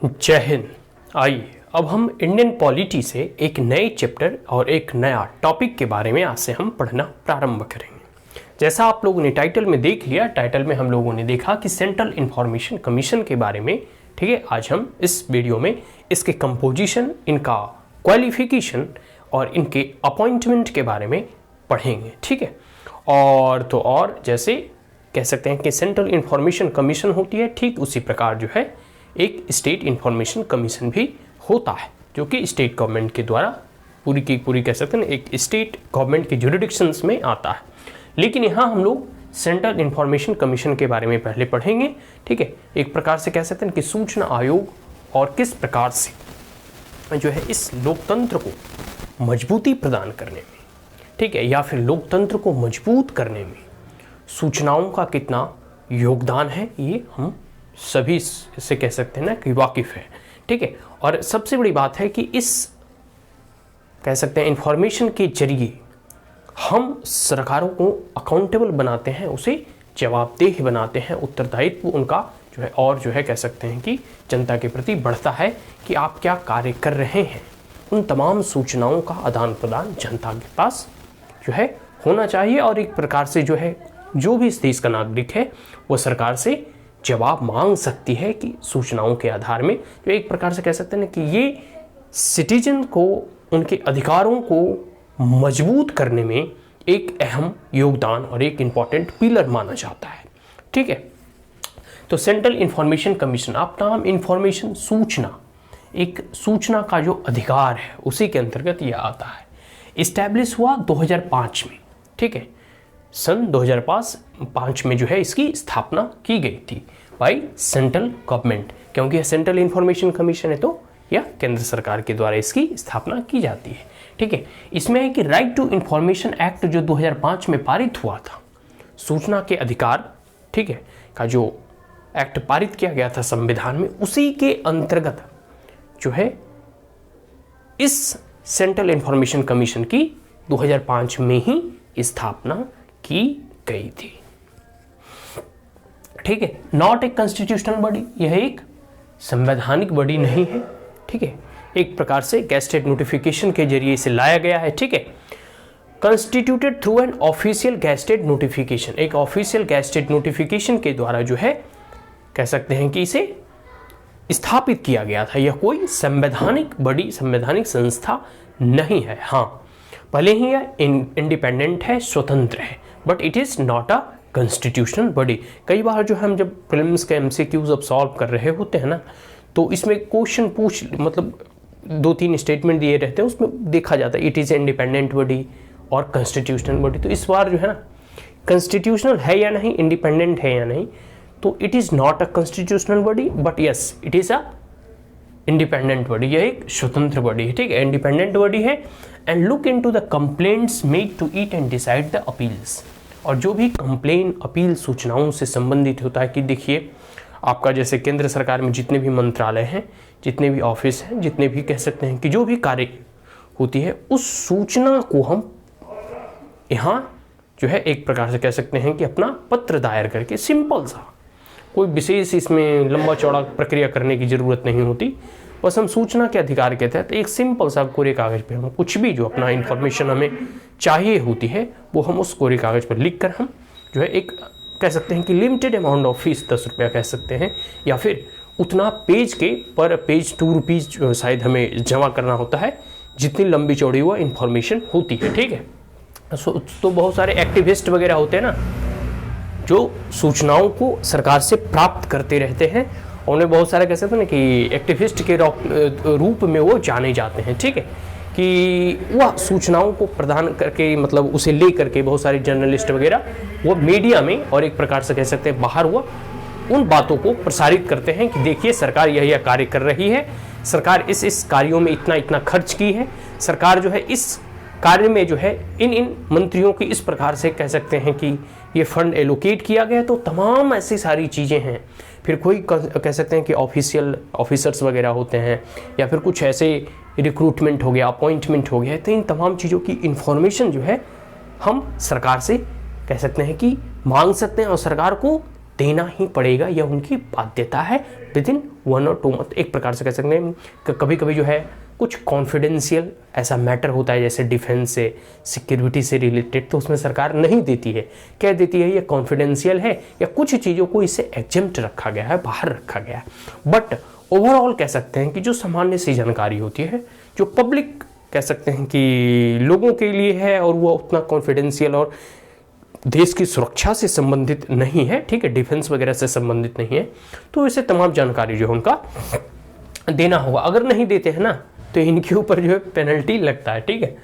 जय हिंद। आइए अब हम इंडियन पॉलिटी से एक नए चैप्टर और एक नया टॉपिक के बारे में आज से हम पढ़ना प्रारंभ करेंगे। जैसा आप लोगों ने टाइटल में देख लिया, टाइटल में हम लोगों ने देखा कि सेंट्रल इंफॉर्मेशन कमीशन के बारे में। ठीक है, आज हम इस वीडियो में इसके कंपोजिशन, इनका क्वालिफिकेशन और इनके अपॉइंटमेंट के बारे में पढ़ेंगे। ठीक है, और जैसे कह सकते हैं कि सेंट्रल इंफॉर्मेशन कमीशन होती है, ठीक उसी प्रकार जो है एक स्टेट इंफॉर्मेशन कमीशन भी होता है, जो कि स्टेट गवर्नमेंट के द्वारा पूरी की पूरी कह सकते हैं एक स्टेट गवर्नमेंट के जुरिडिक्शंस में आता है। लेकिन यहाँ हम लोग सेंट्रल इंफॉर्मेशन कमीशन के बारे में पहले पढ़ेंगे। ठीक है, एक प्रकार से कह सकते हैं कि सूचना आयोग और किस प्रकार से जो है इस लोकतंत्र को मजबूती प्रदान करने में, ठीक है, या फिर लोकतंत्र को मजबूत करने में सूचनाओं का कितना योगदान है, ये हम सभी इससे कह सकते हैं ना कि वाकिफ है। ठीक है, और सबसे बड़ी बात है कि इस कह सकते हैं इंफॉर्मेशन के जरिए हम सरकारों को अकाउंटेबल बनाते हैं, उसे जवाबदेह बनाते हैं, उत्तरदायित्व उनका जो है और जो है कह सकते हैं कि जनता के प्रति बढ़ता है कि आप क्या कार्य कर रहे हैं। उन तमाम सूचनाओं का आदान प्रदान जनता के पास जो है होना चाहिए, और एक प्रकार से जो है जो भी इस देश का नागरिक है वो सरकार से जवाब मांग सकती है कि सूचनाओं के आधार में जो एक प्रकार से कह सकते हैं कि ये सिटीजन को उनके अधिकारों को मजबूत करने में एक अहम योगदान और एक इम्पॉर्टेंट पिलर माना जाता है। ठीक है, तो सेंट्रल इंफॉर्मेशन कमीशन, आप नाम इंफॉर्मेशन, सूचना, एक सूचना का जो अधिकार है उसी के अंतर्गत यह आता है। इस्टेब्लिश हुआ 2005 में। ठीक है, सन 2005 में जो है इसकी स्थापना की गई थी बाई सेंट्रल गवर्नमेंट, क्योंकि यह सेंट्रल इंफॉर्मेशन कमीशन है तो यह केंद्र सरकार के द्वारा इसकी स्थापना की जाती है। ठीक है, इसमें है कि राइट टू इंफॉर्मेशन एक्ट जो 2005 में पारित हुआ था, सूचना के अधिकार, ठीक है, का जो एक्ट पारित किया गया था संविधान में, उसी के अंतर्गत जो है इस सेंट्रल इंफॉर्मेशन कमीशन की 2005 में ही स्थापना की गई थी। ठीक है, नॉट ए कॉन्स्टिट्यूशनल बॉडी, यह एक संवैधानिक बॉडी नहीं है। ठीक है, एक प्रकार से गैजेटेड नोटिफिकेशन के जरिए इसे लाया गया है। ठीक है, constituted through an official gazetted notification, एक ऑफिशियल गैजेटेड नोटिफिकेशन के द्वारा जो है कह सकते हैं कि इसे स्थापित किया गया था। यह कोई संवैधानिक बॉडी, संवैधानिक संस्था नहीं है। हाँ, भले ही यह इंडिपेंडेंट है, स्वतंत्र है, but it is not a constitutional body. कई बार जो हम जब प्रीलिम्स के एमसीक्यूज अब सॉल्व कर रहे होते हैं ना, तो इसमें क्वेश्चन मतलब 2-3 स्टेटमेंट दिए रहते हैं, उसमें देखा जाता है इट इज इंडिपेंडेंट बॉडी और कॉन्स्टिट्यूशनल बॉडी। तो इस बार जो है ना कॉन्स्टिट्यूशनल है या नहीं, इंडिपेंडेंट है या नहीं, तो it is not a constitutional body, but yes it is a independent body. यह एक स्वतंत्र बॉडी है। ठीक है, इंडिपेंडेंट बॉडी है। And look into the complaints made to it and decide the appeals, और जो भी कंप्लेन, अपील सूचनाओं से संबंधित होता है कि देखिए आपका जैसे केंद्र सरकार में जितने भी मंत्रालय हैं, जितने भी ऑफिस हैं, जितने भी कह सकते हैं कि जो भी कार्य होती है, उस सूचना को हम यहाँ जो है एक प्रकार से कह सकते हैं कि अपना पत्र दायर करके, सिंपल सा, कोई विशेष इसमें लंबा चौड़ा प्रक्रिया करने की ज़रूरत नहीं होती, बस हम सूचना के अधिकार के तहत एक सिंपल सा कोरे कागज़ पे हम कुछ भी जो अपना इंफॉर्मेशन हमें चाहिए होती है वो हम उस कोरे कागज़ पर लिख कर हम जो है एक कह सकते हैं कि लिमिटेड अमाउंट ऑफ फीस 10 रुपया कह सकते हैं, या फिर उतना पेज के पर पेज 2 रुपीज़ शायद हमें जमा करना होता है, जितनी लंबी चौड़ी हुआ इंफॉर्मेशन होती है। ठीक है, तो बहुत सारे एक्टिविस्ट वगैरह होते हैं ना जो सूचनाओं को सरकार से प्राप्त करते रहते हैं, उन्हें बहुत सारे कह सकते हैं ना कि एक्टिविस्ट के रूप में वो जाने जाते हैं। ठीक है, कि वह सूचनाओं को प्रदान करके, मतलब उसे ले करके बहुत सारे जर्नलिस्ट वगैरह वो मीडिया में और एक प्रकार से कह सकते हैं बाहर हुआ उन बातों को प्रसारित करते हैं कि देखिए सरकार यह कार्य कर रही है, सरकार इस कार्यों में इतना खर्च की है, सरकार जो है इस कार्य में जो है इन मंत्रियों की इस प्रकार से कह सकते हैं कि ये फंड एलोकेट किया गया। तो तमाम ऐसी सारी चीज़ें हैं। फिर कोई कह सकते हैं कि ऑफिसर्स वगैरह होते हैं, या फिर कुछ ऐसे रिक्रूटमेंट हो गया, अपॉइंटमेंट हो गया, तो इन तमाम चीज़ों की इन्फॉर्मेशन जो है हम सरकार से कह सकते हैं कि मांग सकते हैं और सरकार को देना ही पड़ेगा, यह उनकी बाध्यता है विद इन 1 और 2 मंथ। एक प्रकार से कह सकते हैं कभी कभी जो है कुछ कॉन्फिडेंशियल ऐसा मैटर होता है जैसे डिफेंस से, सिक्योरिटी से रिलेटेड, तो उसमें सरकार नहीं देती है, कह देती है ये कॉन्फिडेंशियल है या कुछ चीज़ों को इससे एग्जेम्प्ट रखा गया है, बाहर रखा गया है। बट ओवरऑल कह सकते हैं कि जो सामान्य सी जानकारी होती है, जो पब्लिक कह सकते हैं कि लोगों के लिए है और वो उतना कॉन्फिडेंशियल और देश की सुरक्षा से संबंधित नहीं है, ठीक है, डिफेंस वगैरह से संबंधित नहीं है, तो इसे तमाम जानकारी जो है उनका देना होगा। अगर नहीं देते हैं ना तो इनके ऊपर जो है पेनल्टी लगता है, ठीक है।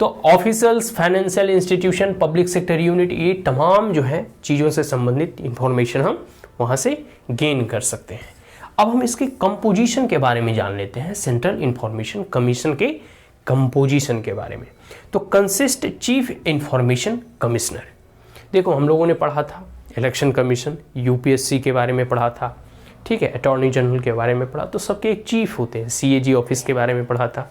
तो officers, financial institution, public sector unit, ये तमाम जो है चीज़ों से संबंधित इंफॉर्मेशन हम वहाँ से गेन कर सकते हैं। अब हम इसके कंपोजिशन के बारे में जान लेते हैं, सेंट्रल इंफॉर्मेशन कमीशन के कंपोजिशन के बारे में। तो कंसिस्ट चीफ इंफॉर्मेशन कमिश्नर, देखो हम लोगों ने पढ़ा था इलेक्शन कमीशन, यूपीएससी के बारे में पढ़ा था, ठीक है, अटॉर्नी जनरल के बारे में पढ़ा, तो सबके एक चीफ होते हैं, सीएजी ऑफिस के बारे में पढ़ा था।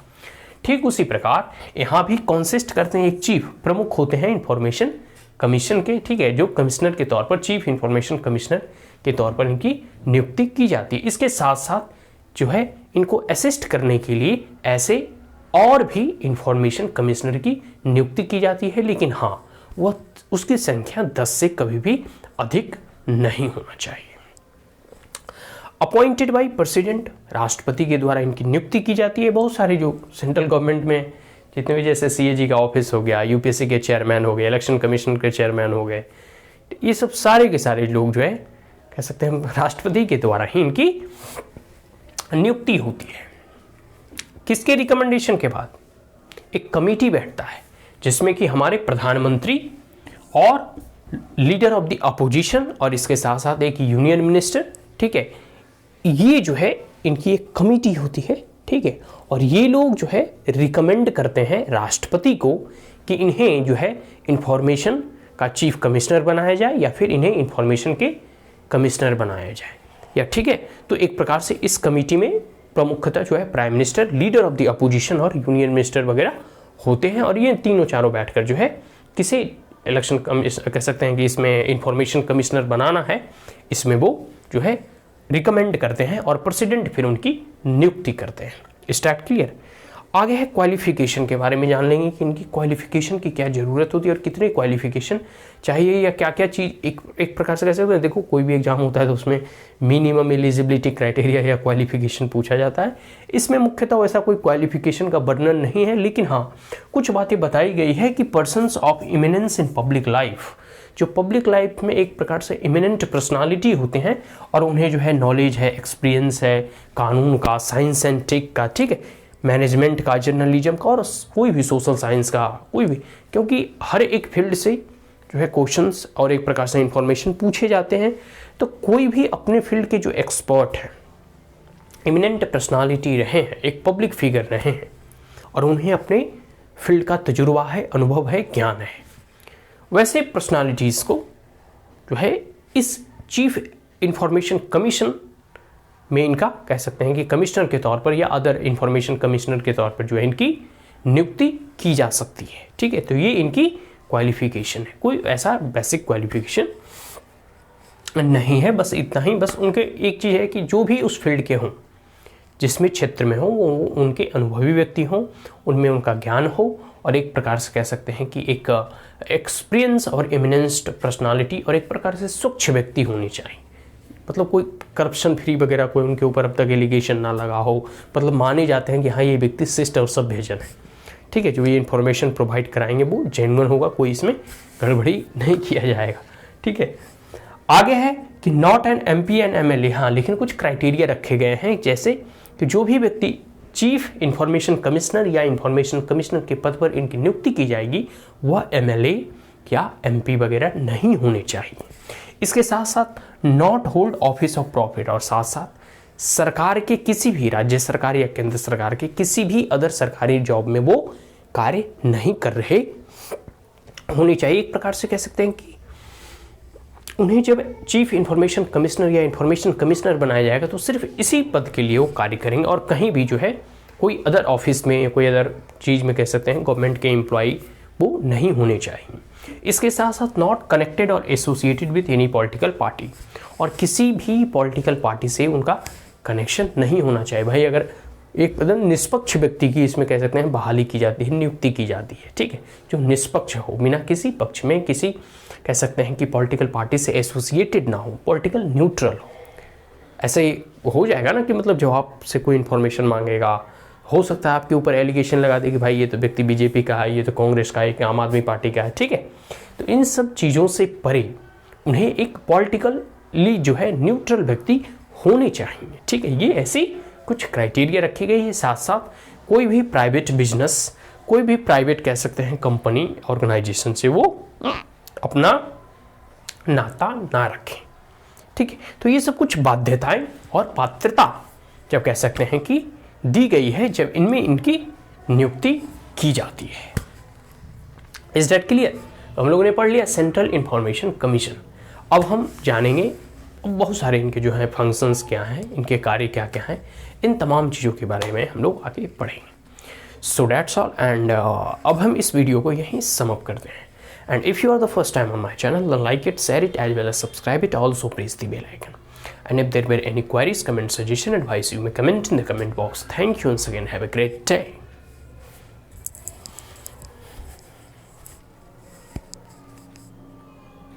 ठीक उसी प्रकार यहाँ भी कंसिस्ट करते हैं, एक चीफ प्रमुख होते हैं इंफॉर्मेशन कमीशन के, ठीक है, जो कमिश्नर के तौर पर, चीफ इंफॉर्मेशन कमिश्नर के तौर पर इनकी नियुक्ति की जाती है। इसके साथ साथ जो है इनको असिस्ट करने के लिए ऐसे और भी इंफॉर्मेशन कमिश्नर की नियुक्ति की जाती है, लेकिन हाँ वह उसकी संख्या 10 से कभी भी अधिक नहीं होना चाहिए। अपॉइंटेड बाय प्रेसिडेंट, राष्ट्रपति के द्वारा इनकी नियुक्ति की जाती है। बहुत सारे जो सेंट्रल गवर्नमेंट में जितने भी, जैसे सीएजी का ऑफिस हो गया, यूपीएससी के चेयरमैन हो गए, इलेक्शन कमीशन के चेयरमैन हो गए, ये सब सारे के सारे लोग जो है कह सकते हैं राष्ट्रपति के द्वारा ही इनकी नियुक्ति होती है। किसके रिकमेंडेशन के बाद? एक कमेटी बैठता है जिसमें कि हमारे प्रधानमंत्री और लीडर ऑफ द अपोजिशन और इसके साथ साथ एक यूनियन मिनिस्टर, ठीक है, ये जो है इनकी एक कमेटी होती है, ठीक है, और ये लोग जो है रिकमेंड करते हैं राष्ट्रपति को कि इन्हें जो है इंफॉर्मेशन का चीफ कमिश्नर बनाया जाए या फिर इन्हें इंफॉर्मेशन के कमिश्नर बनाया जाए, या ठीक है। तो एक प्रकार से इस कमेटी में प्रमुखतः जो है prime minister, leader of the opposition और यूनियन मिनिस्टर वगैरह होते हैं, और ये तीनों चारों बैठकर जो है किसे इलेक्शन कह सकते हैं कि इसमें इंफॉर्मेशन कमिश्नर बनाना है, इसमें वो जो है रिकमेंड करते हैं और प्रेसिडेंट फिर उनकी नियुक्ति करते हैं। स्टैट क्लियर। आगे है क्वालिफिकेशन के बारे में जान लेंगे कि इनकी क्वालिफिकेशन की क्या ज़रूरत होती है और कितने क्वालिफिकेशन चाहिए या क्या क्या चीज़, एक प्रकार से कैसे होता है, देखो कोई भी एग्जाम होता है तो उसमें मिनिमम एलिजिबिलिटी क्राइटेरिया या क्वालिफिकेशन पूछा जाता है। इसमें मुख्यतः वैसा कोई क्वालिफिकेशन का वर्णन नहीं है, लेकिन हाँ कुछ बातें बताई गई है कि persons of eminence in public life, जो पब्लिक लाइफ में एक प्रकार से इमिनेंट पर्सनालिटी होते हैं और उन्हें जो है नॉलेज है, एक्सपीरियंस है कानून का, साइंस एंड टेक का, ठीक है, मैनेजमेंट का, जर्नलिज्म का और कोई भी सोशल साइंस का, कोई भी, क्योंकि हर एक फील्ड से जो है क्वेश्चंस और एक प्रकार से इंफॉर्मेशन पूछे जाते हैं। तो कोई भी अपने फील्ड के जो एक्सपर्ट हैं, इमिनेंट पर्सनालिटी रहे हैं, एक पब्लिक फिगर रहे हैं और उन्हें अपने फील्ड का तजुर्बा है, अनुभव है, ज्ञान है, वैसे पर्सनालिटीज़ को जो है इस चीफ इंफॉर्मेशन कमीशन में इनका कह सकते हैं कि कमिश्नर के तौर पर या अदर इंफॉर्मेशन कमिश्नर के तौर पर जो है इनकी नियुक्ति की जा सकती है, ठीक है। तो ये इनकी क्वालिफिकेशन है, कोई ऐसा बेसिक क्वालिफिकेशन नहीं है, बस इतना ही। बस उनके एक चीज़ है कि जो भी उस फील्ड के हों, जिसमें क्षेत्र में हो, वो उनके अनुभवी व्यक्ति हों, उनमें उनका ज्ञान हो और एक प्रकार से कह सकते हैं कि एक एक्सपीरियंस और एमिनेंस्ड पर्सनालिटी और एक प्रकार से स्वच्छ व्यक्ति होनी चाहिए। मतलब कोई करप्शन फ्री वगैरह कोई उनके ऊपर अब तक एलिगेशन ना लगा हो, मतलब माने जाते हैं कि हाँ ये व्यक्ति शिष्ट और सभ्यजन है, ठीक है। जो ये इन्फॉर्मेशन प्रोवाइड कराएंगे वो जेन्युइन होगा, कोई इसमें गड़बड़ी नहीं किया जाएगा, ठीक है। आगे है कि not an MP and MLA, हाँ लेकिन कुछ क्राइटेरिया रखे गए हैं, जैसे कि जो भी व्यक्ति चीफ इंफॉर्मेशन कमिश्नर या इंफॉर्मेशन कमिश्नर के पद पर इनकी नियुक्ति की जाएगी वह एमएलए या एमपी वगैरह नहीं होने चाहिए। इसके साथ साथ not hold office of profit, और साथ साथ सरकार के किसी भी राज्य सरकार या केंद्र सरकार के किसी भी अदर सरकारी जॉब में वो कार्य नहीं कर रहे होने चाहिए। एक प्रकार से कह सकते हैं कि उन्हें जब चीफ इंफॉर्मेशन कमिश्नर या इंफॉर्मेशन कमिश्नर बनाया जाएगा तो सिर्फ इसी पद के लिए वो कार्य करेंगे और कहीं भी जो है कोई अदर ऑफिस में या कोई अदर चीज़ में कह सकते हैं गवर्नमेंट के एम्प्लॉई वो नहीं होने चाहिए। इसके साथ साथ नॉट कनेक्टेड और associated with any political party, और किसी भी पॉलिटिकल पार्टी से उनका कनेक्शन नहीं होना चाहिए। भाई अगर एक निष्पक्ष व्यक्ति की इसमें कह सकते हैं बहाली की जाती है, नियुक्ति की जाती है, ठीक है, जो निष्पक्ष हो, बिना किसी पक्ष में किसी कह सकते हैं कि पॉलिटिकल पार्टी से एसोसिएटेड ना हो, पॉलिटिकल न्यूट्रल हो। ऐसे ही हो जाएगा ना कि मतलब जो आपसे कोई इन्फॉर्मेशन मांगेगा, हो सकता है आपके ऊपर एलिगेशन लगा दे कि भाई ये तो व्यक्ति बीजेपी का है, ये तो कांग्रेस का है, कि आम आदमी पार्टी का है, ठीक है। तो इन सब चीज़ों से परे उन्हें एक पॉलिटिकली जो है न्यूट्रल व्यक्ति होने चाहिए, ठीक है। ये ऐसी कुछ क्राइटेरिया रखी गई है। साथ साथ कोई भी प्राइवेट बिजनेस, कोई भी प्राइवेट कह सकते हैं कंपनी, ऑर्गेनाइजेशन से वो अपना नाता ना रखें, ठीक है। तो ये सब कुछ बाध्यताएं और पात्रता जब कह सकते हैं कि दी गई है जब इनमें इनकी नियुक्ति की जाती है। Is that clear? हम लोगों ने पढ़ लिया सेंट्रल इंफॉर्मेशन कमीशन। अब हम जानेंगे बहुत सारे इनके जो है फंक्शंस क्या हैं, इनके कार्य क्या क्या हैं, इन तमाम चीज़ों के बारे में हम लोग आगे पढ़ेंगे। सो दैट्स ऑल, एंड अब हम इस वीडियो को यहीं सम अप करते हैं। And if you are the first time on my channel, like it, share it, as well as subscribe it, also press the bell icon. And if there were any queries, comment, suggestion, advice, you may comment in the comment box. Thank you once again. Have a great day.